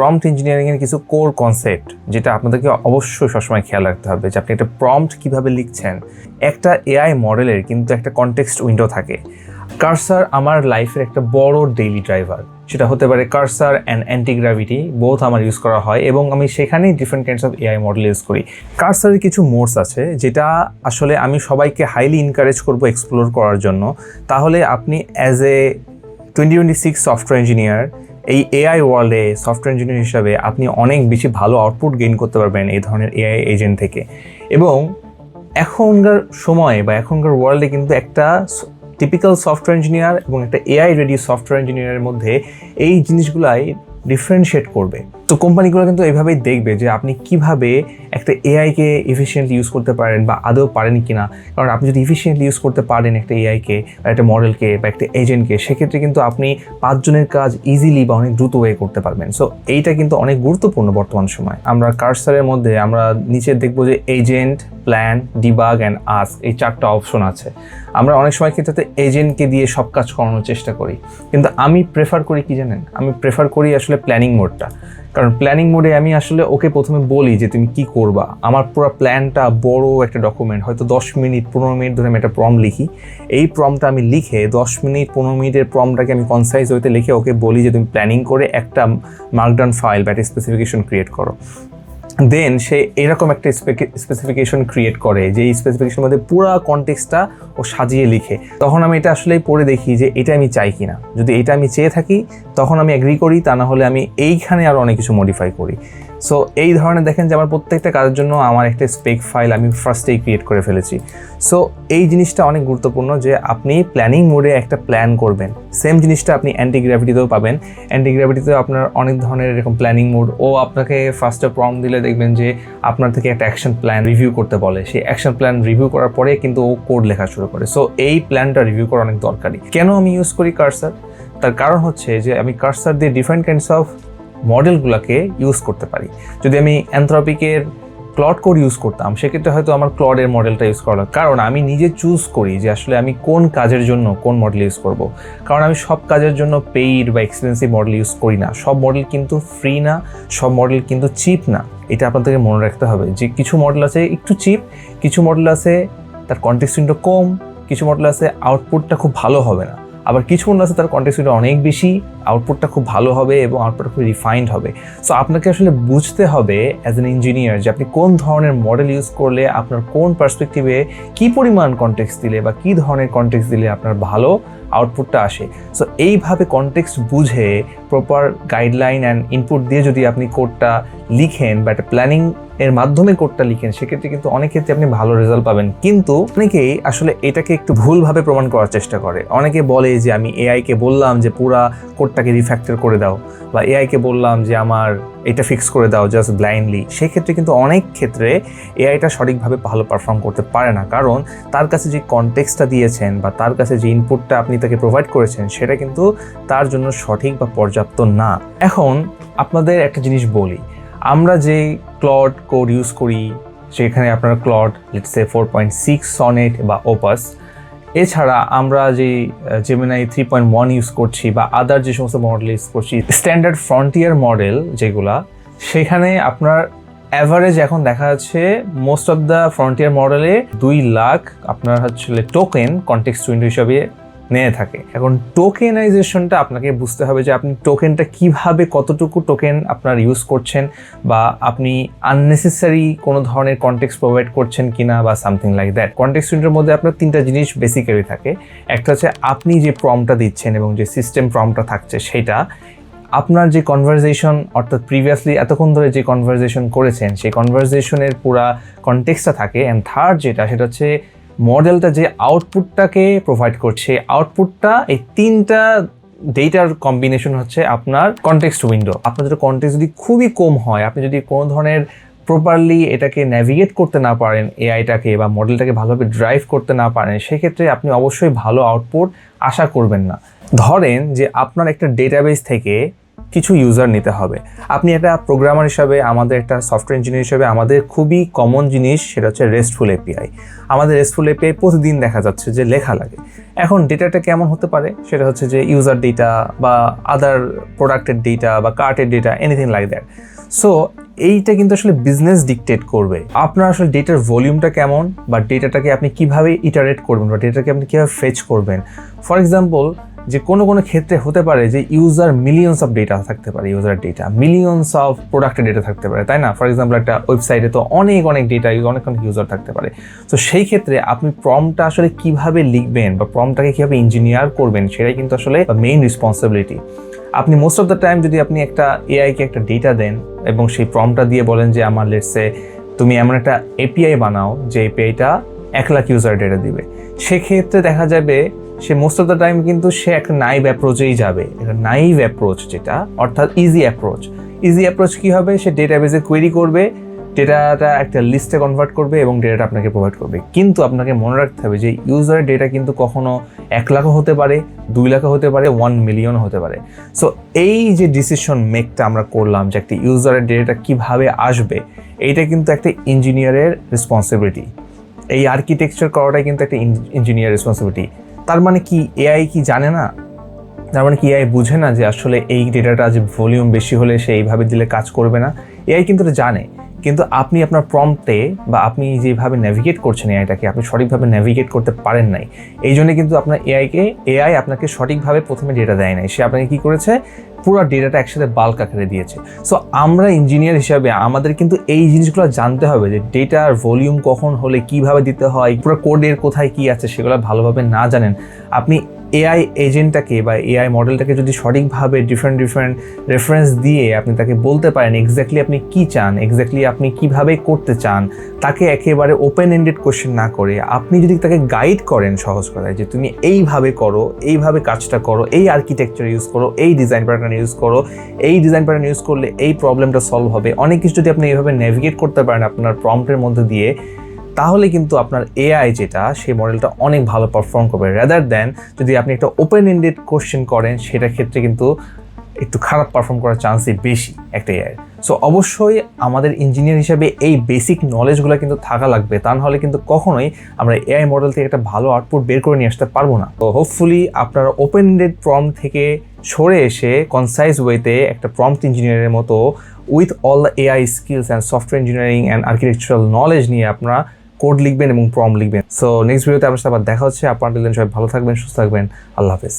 Prompt engineering এর কিছু core concept যেটা আপনাদেরকে অবশ্যই সবসময় খেয়াল রাখতে হবে যে আপনি একটা প্রম্পট কিভাবে লিখছেন। একটা এআই মডেলের কিন্তু একটা কনটেক্সট উইন্ডো থাকে। কার্সার আমার লাইফের একটা বড় ডেইলি ড্রাইভার, সেটা হতে পারে কার্সার অ্যান্ড অ্যান্টিগ্রাভিটি, বোথ আমার ইউজ করা হয় এবং আমি সেখানেই different kinds of AI model use করি। কার্সারের কিছু মোডস আছে যেটা আসলে আমি সবাইকে হাইলি এনকারেজ করবো এক্সপ্লোর করার জন্য। তাহলে আপনি অ্যাজ এ 2026 সফটওয়্যার ইঞ্জিনিয়ার, এই এআই ওয়ার্ল্ডে সফটওয়্যার ইঞ্জিনিয়ার হিসাবে আপনি অনেক বেশি ভালো আউটপুট গেইন করতে পারবেন এই ধরনের এআই এজেন্ট থেকে। এবং এখনকার সময়ে বা এখনকার ওয়ার্ল্ডে কিন্তু একটা টিপিক্যাল সফটওয়্যার ইঞ্জিনিয়ার এবং একটা এআই রেডি সফটওয়্যার ইঞ্জিনিয়ারের মধ্যে এই জিনিসগুলাই ডিফারেন্সিয়েট করবে। তো কোম্পানিগুলো কিন্তু এইভাবেই দেখবে যে আপনি কিভাবে একটা এআইকে এফিসিয়েন্টলি ইউজ করতে পারেন বা আদৌ পারেন কিনা। কারণ আপনি যদি এফিসিয়েন্টলি ইউজ করতে পারেন একটা এআইকে বা একটা মডেলকে বা একটা এজেন্টকে, সেক্ষেত্রে কিন্তু আপনি 5 জনের কাজ ইজিলি বা অনেক দ্রুত ওয়ে করতে পারবেন। সো এইটা কিন্তু অনেক গুরুত্বপূর্ণ বর্তমান সময়। আমরা কার্সারের মধ্যে আমরা নিচে দেখবো যে agent, plan, debug and ask, এই 4টা অপশন আছে। আমরা অনেক সময় ক্ষেত্রে এজেন্টকে দিয়ে সব কাজ করানোর চেষ্টা করি, কিন্তু আমি প্রেফার করি কি জানেন, আমি প্রেফার করি আসলে প্ল্যানিং মোডটা। কারণ প্ল্যানিং মোডে আমি আসলে ওকে প্রথমে বলি যে তুমি কি করবা। আমার পুরো প্ল্যানটা বড় একটা ডকুমেন্ট, হয়তো 10 মিনিট 15 মিনিট ধরে আমি একটা প্রম্পট লিখি। এই প্রম্পটটা আমি লিখে 10 মিনিট 15 মিনিটের প্রম্পটটাকে আমি কনসাইজ হইতে লিখে ওকে বলি যে তুমি প্ল্যানিং করে একটা মার্কডাউন ফাইল বা একটা স্পেসিফিকেশন ক্রিয়েট করো। দেন সে এরকম একটা স্পেসিফিকেশন ক্রিয়েট করে যে এই স্পেসিফিকেশনের মধ্যে পুরো কনটেক্সটটা ও সাজিয়ে লিখে। তখন আমি এটা আসলেই পড়ে দেখি যে এটা আমি চাই কিনা। যদি এটা আমি চেয়ে থাকি তখন আমি এগ্রি করি, তা না হলে আমি এইখানে আরও অনেক কিছু মডিফাই করি। সো এই ধরনের দেখেন যে আমার প্রত্যেকটা কাজের জন্য আমার একটা স্পেক ফাইল আমি ফার্স্টেই ক্রিয়েট করে ফেলেছি। সো এই জিনিসটা অনেক গুরুত্বপূর্ণ যে আপনি প্ল্যানিং মোডে একটা প্ল্যান করবেন। সেম জিনিসটা আপনি অ্যান্টিগ্র্যাভিটিতেও পাবেন। অ্যান্টিগ্র্যাভিটিতেও আপনার অনেক ধরনের এরকম প্ল্যানিং মোড। ও আপনাকে ফার্স্টে প্রম্পট দিলে দেখবেন যে আপনার থেকে একটা অ্যাকশন প্ল্যান রিভিউ করতে বলে। সেই অ্যাকশন প্ল্যান রিভিউ করার পরে কিন্তু ও কোড লেখা শুরু করে। সো এই প্ল্যানটা রিভিউ করা অনেক দরকারি। কেন আমি ইউজ করি কার্সার? তার কারণ হচ্ছে যে আমি কার্সার দিয়ে ডিফারেন্ট কাইন্ডস অফ মডেলগুলোকে ইউজ করতে পারি। যদি আমি অ্যানথ্রপিকের ক্লড কোড ইউজ করতাম, সেক্ষেত্রে হয়তো আমার ক্লডের মডেলটা ইউজ করা, কারণ আমি নিজে চুজ করি যে আসলে আমি কোন কাজের জন্য কোন মডেল ইউজ করব। কারণ আমি সব কাজের জন্য পেইড বা এক্সপেন্সিভ মডেল ইউজ করি না। সব মডেল কিন্তু ফ্রি না, সব মডেল কিন্তু চিপ না। এটা আপনাদেরকে মনে রাখতে হবে যে কিছু মডেল আছে একটু চিপ, কিছু মডেল আছে তার কনটেক্সট উইন্ডো কম, কিছু মডেল আছে আউটপুটটা খুব ভালো হবে না, আবার কিছু মডেল আছে তার কনটেক্সট উইন্ডো অনেক বেশি, আউটপুটটা খুব ভালো হবে এবং আউটপুটটা খুব রিফাইন্ড হবে। সো আপনাকে আসলে বুঝতে হবে অ্যাজ অ্যান ইঞ্জিনিয়ার যে আপনি কোন ধরনের মডেল ইউজ করলে আপনার কোন পার্সপেক্টিভে কী পরিমাণ কনটেক্সট দিলে বা কী ধরনের কনটেক্সট দিলে আপনার ভালো আউটপুটটা আসে। সো এইভাবে কনটেক্সট বুঝে প্রপার গাইডলাইন অ্যান্ড ইনপুট দিয়ে যদি আপনি কোডটা লিখেন বা একটা প্ল্যানিং এর মাধ্যমে কোডটা লিখেন, সেক্ষেত্রে কিন্তু অনেক ক্ষেত্রে আপনি ভালো রেজাল্ট পাবেন। কিন্তু অনেকেই আসলে এটাকে একটু ভুলভাবে প্রমাণ করার চেষ্টা করে। অনেকে বলে যে আমি এআইকে বললাম যে পুরা কোডটাকে রিফ্যাক্টর করে দাও, বা এআইকে বললাম যে আমার এটা ফিক্স করে দাও জাস্ট ব্লাইন্ডলি। সেক্ষেত্রে কিন্তু অনেক ক্ষেত্রে এআইটা সঠিকভাবে ভালো পারফর্ম করতে পারে না, কারণ তার কাছে যে কনটেক্সটটা দিয়েছেন বা তার কাছে যে ইনপুটটা আপনি তাকে প্রোভাইড করেছেন সেটা কিন্তু তার জন্য সঠিক বা পর্যাপ্ত না। এখন আপনাদের একটা জিনিস বলি, আমরা যে ক্লড কোড ইউজ করি সেখানে আপনার ক্লড লেটস সে 4.6 সনেট বা ওপাস, এছাড়া আমরা যে জেমিনাই 3.1 ইউজ করছি বা আদার যে সমস্ত মডেল ইউজ করছি স্ট্যান্ডার্ড ফ্রন্টিয়ার মডেল যেগুলা, সেখানে আপনার অ্যাভারেজ এখন দেখা যাচ্ছে মোস্ট অফ দ্য ফ্রন্টিয়ার মডেলে 2 লাখ আপনার হচ্ছে টোকেন কনটেক্সট উইন্ডো হিসাবে নিয়ে থাকে। এখন টোকেনাইজেশনটা আপনাকে বুঝতে হবে যে আপনি টোকেনটা কিভাবে, কতটুকু টোকেন আপনার ইউজ করছেন, বা আপনি আননেসেসারি কোনো ধরনের কনটেক্সট প্রোভাইড করছেন কিনা বা সামথিং লাইক দ্যাট। কনটেক্সট উইন্ডোর মধ্যে আপনার 3টা জিনিস বেসিক্যালি থাকে। একটা হচ্ছে আপনি যে প্রম্পটটা দিচ্ছেন এবং যে সিস্টেম প্রম্পটটা থাকছে সেটা, আপনার যে কনভারসেশন অর্থাৎ প্রিভিয়াসলি এতক্ষণ ধরে যে কনভারসেশন করেছেন সেই কনভারসেশনের পুরা কনটেক্সটটা থাকে। অ্যান্ড থার্ড যেটা, সেটা হচ্ছে মডেলটা যে আউটপুটটাকে প্রোভাইড করছে, আউটপুটটা এই 3টা ডেটার কম্বিনেশন হচ্ছে আপনার কনটেক্সট উইন্ডো। আপনার যদি কনটেক্সট যদি খুবই কম হয়, আপনি যদি কোনো ধরনের প্রপারলি এটাকে ন্যাভিগেট করতে না পারেন, এআইটাকে বা মডেলটাকে ভালোভাবে ড্রাইভ করতে না পারেন, সেক্ষেত্রে আপনি অবশ্যই ভালো আউটপুট আশা করবেন না। ধরেন যে আপনার একটা ডেটাবেস থেকে কিছু ইউজার নিতে হবে। আপনি একটা প্রোগ্রামার হিসাবে, আমাদের একটা সফটওয়্যার ইঞ্জিনিয়ার হিসাবে আমাদের খুবই কমন জিনিস সেটা হচ্ছে রেস্টফুল এপিআই। আমাদের রেস্টফুল এপিআই প্রতিদিন দেখা যাচ্ছে যে লেখা লাগে। এখন ডেটাটা কেমন হতে পারে, সেটা হচ্ছে যে ইউজার ডেটা বা আদার প্রোডাক্টের ডেটা বা কার্টের data, anything like that. So এইটা কিন্তু আসলে বিজনেস ডিকটেট করবে আপনার আসলে ডেটার ভলিউমটা কেমন, বা ডেটাটাকে আপনি কিভাবে ইটারেট করবেন, বা ডেটাকে আপনি কীভাবে ফেচ করবেন। ফর এক্সাম্পল, যে কোনো ক্ষেত্রে হতে পারে যে ইউজার মিলিয়নস অফ ডেটা থাকতে পারে, ইউজার ডেটা মিলিয়নস অফ প্রোডাক্টের ডেটা থাকতে পারে, তাই না? ফর এক্সাম্পল, একটা ওয়েবসাইটে তো অনেক ডেটা, অনেক ইউজার থাকতে পারে। তো সেই ক্ষেত্রে আপনি প্রম্পটটা আসলে কিভাবে লিখবেন বা প্রম্পটটাকে কীভাবে ইঞ্জিনিয়ার করবেন, সেটাই কিন্তু আসলে মেইন রেসপন্সিবিলিটি। আপনি মোস্ট অফ দ্য টাইম যদি আপনি একটা এআইকে একটা ডেটা দেন এবং সেই প্রম্পটটা দিয়ে বলেন যে আমার লেটসে তুমি এমন একটা এপিআই বানাও যে এপিআইটা 1 লাখ ইউজার ডেটা দিবে, সেক্ষেত্রে দেখা যাবে সে মোস্ট অফ দ্য টাইম কিন্তু সে একটা নাইভ অ্যাপ্রোচেই যাবে। একটা নাইভ অ্যাপ্রোচ যেটা, অর্থাৎ ইজি অ্যাপ্রোচ কী হবে, সে ডেটাবেজে কোয়েরি করবে, ডেটাটা একটা লিস্টে কনভার্ট করবে এবং ডেটাটা আপনাকে প্রোভাইড করবে। কিন্তু আপনাকে মনে রাখতে হবে যে ইউজারের ডেটা কিন্তু কখনো 1 লাখও হতে পারে, 2 লাখও হতে পারে, 1 মিলিয়ন হতে পারে। সো এই যে ডিসিশন মেকটা আমরা করলাম যে একটা ইউজারের ডেটাটা কীভাবে আসবে, এইটা কিন্তু একটা ইঞ্জিনিয়ারের রেসপন্সিবিলিটি। এই আর্কিটেকচার করাটাই কিন্তু একটা ইঞ্জিনিয়ার রেসপন্সিবিলিটি। তার মানে কি এআই কি জানে না? তার মানে কি এআই বুঝে না যে আসলে এই ডেটাটা যে ভলিউম বেশি হলে সে এইভাবে দিলে কাজ করবে না? এআই কিন্তু এটা জানে, কিন্তু আপনি আপনার প্রম্পটে বা আপনি যেভাবে ন্যাভিগেট করছেন এআইটাকে, আপনি সঠিকভাবে ন্যাভিগেট করতে পারেন নাই। এই জন্য কিন্তু আপনার এআই আপনাকে সঠিকভাবে প্রথমে ডেটা দেয় নাই। সে আপনাকে কী করেছে, পুরো ডেটাটা একসাথে বাল্ক আকারে দিয়েছে। সো আমরা ইঞ্জিনিয়ার হিসাবে আমাদের কিন্তু এই জিনিসগুলো জানতে হবে যে ডেটার ভলিউম কখন হলে কিভাবে দিতে হয়, পুরো কোডের কোথায় কী আছে সেগুলো ভালোভাবে না জানেন আপনি এআই এজেন্টটাকে বা এআই মডেলটাকে যদি সঠিকভাবে ডিফারেন্ট রেফারেন্স দিয়ে আপনি তাকে বলতে পারেন এক্স্যাক্টলি আপনি কী চান, এক্স্যাক্টলি আপনি কীভাবে করতে চান, তাকে একেবারে ওপেন এন্ডেড কোয়েশ্চেন না করে আপনি যদি তাকে গাইড করেন সহজ কথায় যে তুমি এইভাবে করো, এইভাবে কাজটা করো, এই আর্কিটেকচার ইউজ করো, এই ডিজাইন প্যাটার্ন ইউজ করো, এই ডিজাইন প্যাটার্ন ইউজ করলে এই প্রবলেমটা সলভ হবে, অনেক কিছু যদি আপনি এইভাবে নেভিগেট করতে পারেন আপনার প্রম্পটের মধ্যে দিয়ে, তাহলে কিন্তু আপনার এআই যেটা সেই মডেলটা অনেক ভালো পারফর্ম করবে, রাদার দ্যান যদি আপনি একটা ওপেন এন্ডেড কোশ্চেন করেন, সেটার ক্ষেত্রে কিন্তু একটু খারাপ পারফর্ম করার চান্সই বেশি একটা এআই। সো অবশ্যই আমাদের ইঞ্জিনিয়ার হিসাবে এই বেসিক নলেজগুলো কিন্তু থাকা লাগবে, তা নাহলে কিন্তু কখনোই আমরা এআই মডেল থেকে একটা ভালো আউটপুট বের করে নিয়ে আসতে পারবো না। তো হোপফুলি আপনারা ওপেন এন্ডেড প্রম্পট থেকে সরে এসে কনসাইজ ওয়েতে একটা প্রম্পট ইঞ্জিনিয়ারের মতো with all the AI skills and software engineering and architectural knowledge নিয়ে আপনারা কোড লিখবেন এবং প্রম্পট লিখবেন। সো নেক্সট ভিডিওতে আপনার সাথে আবার দেখা হচ্ছে। আপনারা সবাই ভালো থাকবেন, সুস্থ থাকবেন। আল্লাহ হাফেজ।